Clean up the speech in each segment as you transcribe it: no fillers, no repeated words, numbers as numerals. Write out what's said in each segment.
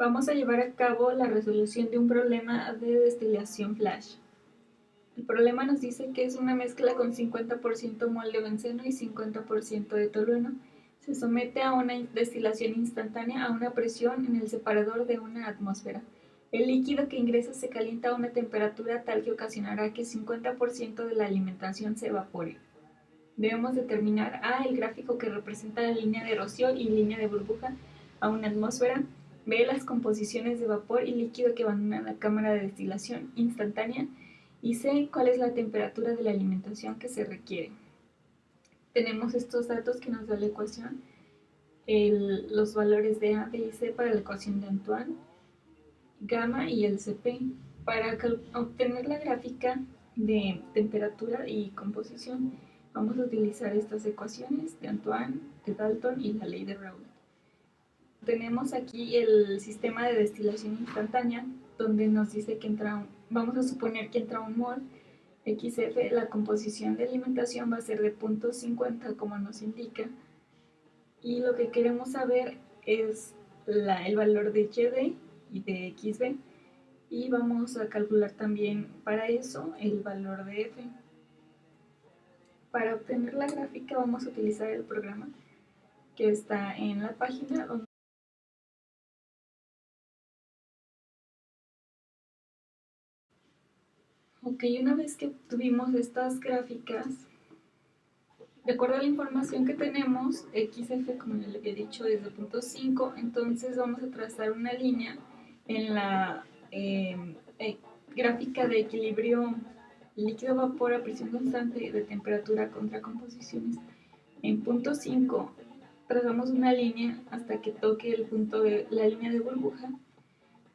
Vamos a llevar a cabo la resolución de un problema de destilación flash. El problema nos dice que es una mezcla con 50% mol de benceno y 50% de tolueno. Se somete a una destilación instantánea a una presión en el separador de una atmósfera. El líquido que ingresa se calienta a una temperatura tal que ocasionará que 50% de la alimentación se evapore. Debemos determinar el gráfico que representa la línea de rocío y línea de burbuja a una atmósfera. B, las composiciones de vapor y líquido que van a la cámara de destilación instantánea. Y C, cuál es la temperatura de la alimentación que se requiere. Tenemos estos datos que nos da la ecuación, los valores de A, B y C para la ecuación de Antoine, gamma y el CP. Para obtener la gráfica de temperatura y composición, vamos a utilizar estas ecuaciones de Antoine, de Dalton y la ley de Raoult. Tenemos aquí el sistema de destilación instantánea, donde nos dice que vamos a suponer que entra un mol XF, la composición de alimentación va a ser de 0.50 como nos indica, y lo que queremos saber es el valor de YD y de XB, y vamos a calcular también para eso el valor de F. Para obtener la gráfica vamos a utilizar el programa que está en la página donde una vez que obtuvimos estas gráficas, de acuerdo a la información que tenemos, XF, como ya le había dicho, es de 0.5, entonces vamos a trazar una línea en la gráfica de equilibrio líquido-vapor a presión constante de temperatura contra composiciones. En 0.5 trazamos una línea hasta que toque el punto de la línea de burbuja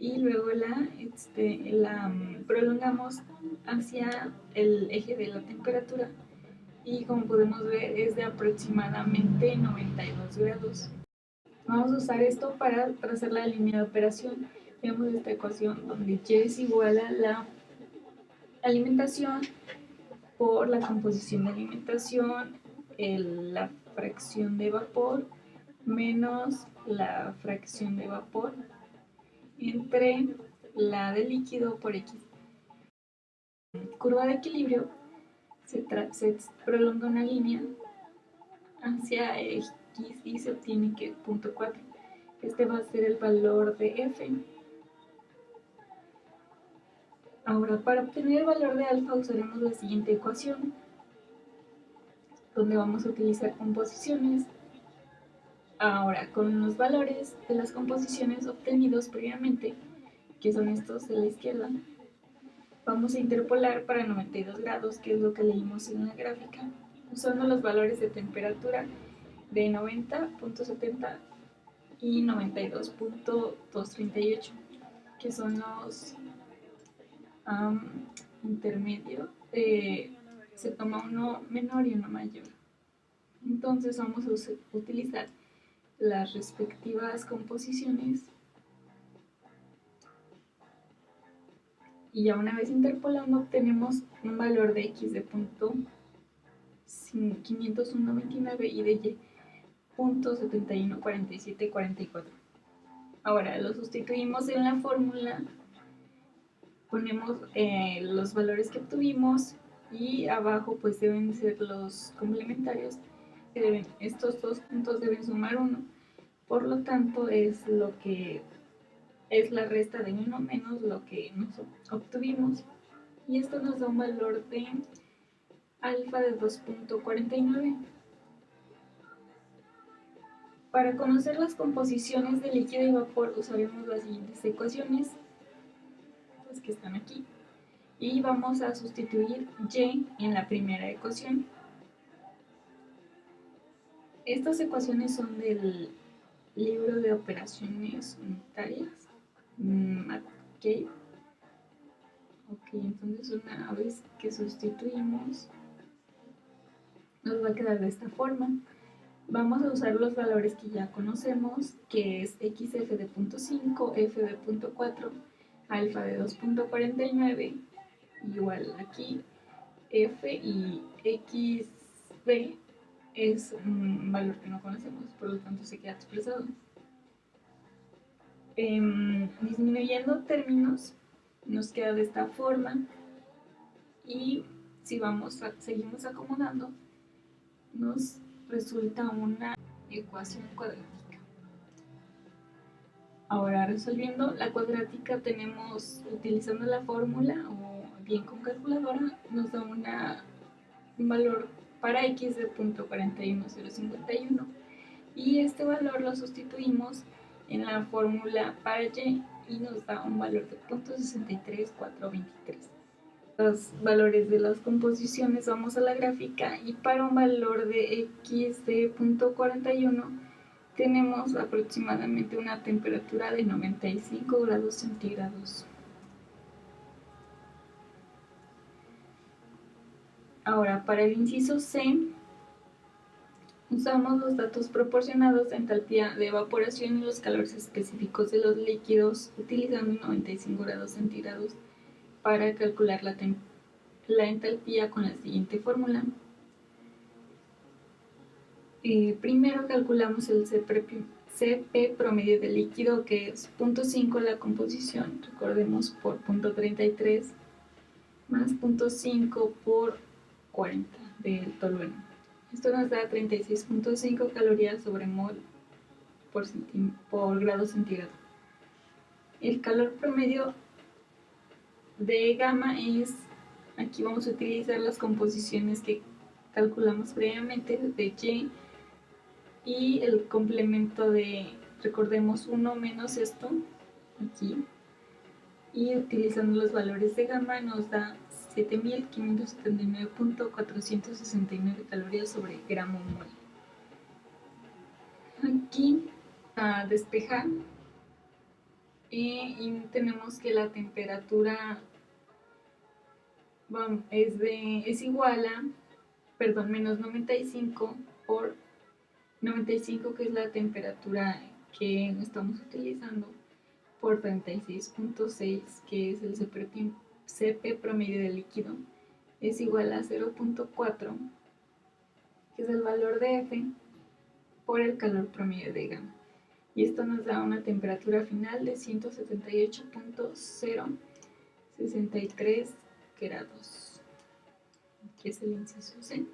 y luego la prolongamos hacia el eje de la temperatura y como podemos ver es de aproximadamente 92 grados. Vamos a usar esto para trazar la línea de operación. Vemos esta ecuación donde Y es igual a la alimentación por la composición de alimentación, la fracción de vapor menos la fracción de vapor entre la de líquido por X. Curva de equilibrio, se prolonga una línea hacia X y se obtiene que 0.4. Este va a ser el valor de F. Ahora, para obtener el valor de alfa usaremos la siguiente ecuación, donde vamos a utilizar composiciones. Ahora, con los valores de las composiciones obtenidos previamente, que son estos de la izquierda, vamos a interpolar para 92 grados, que es lo que leímos en la gráfica, usando los valores de temperatura de 90.70 y 92.238, que son los intermedios. Se toma uno menor y uno mayor. Entonces vamos a utilizar las respectivas composiciones y ya una vez interpolando obtenemos un valor de X de 501.29 y de Y 0.714744. Ahora lo sustituimos en la fórmula, ponemos los valores que obtuvimos y abajo pues deben ser los complementarios. Estos dos puntos deben sumar 1, por lo tanto es lo que es la resta de 1 menos lo que nos obtuvimos, y esto nos da un valor de alfa de 2.49. Para conocer las composiciones de líquido y vapor usaremos las siguientes ecuaciones, las que están aquí, y vamos a sustituir Y en la primera ecuación. Estas ecuaciones son del libro de operaciones unitarias, MathCave. Entonces una vez que sustituimos, nos va a quedar de esta forma. Vamos a usar los valores que ya conocemos, que es XF de 0.5, F de 0.4, alfa de 2.49, igual aquí F, y XB es un valor que no conocemos, por lo tanto se queda expresado. Disminuyendo términos, nos queda de esta forma, y si seguimos acomodando, nos resulta una ecuación cuadrática. Ahora, resolviendo la cuadrática, tenemos, utilizando la fórmula o bien con calculadora, nos da un valor para x de 0.41051, y este valor lo sustituimos en la fórmula para y nos da un valor de 0.63423. Los valores de las composiciones, vamos a la gráfica, y para un valor de x de 0.41 tenemos aproximadamente una temperatura de 95 grados centígrados. Ahora, para el inciso C, usamos los datos proporcionados de entalpía de evaporación y los calores específicos de los líquidos, utilizando 95 grados centígrados para calcular la entalpía con la siguiente fórmula. Primero calculamos el CP promedio del líquido, que es 0.5 la composición, recordemos, por 0.33 más 0.5 por 40 del tolueno. Esto nos da 36.5 calorías sobre mol por grado centígrado. El calor promedio de gamma es, aquí vamos a utilizar las composiciones que calculamos previamente de y el complemento de, recordemos, 1 menos esto, aquí, y utilizando los valores de gamma nos da 7.579.469 calorías sobre gramo mol. Aquí a despejar, y tenemos que la temperatura es igual a, menos 95 por 95, que es la temperatura que estamos utilizando, por 36.6, que es el CP promedio del líquido, es igual a 0.4, que es el valor de F, por el calor promedio de gamma. Y esto nos da una temperatura final de 178.063 grados, que es el inciso C.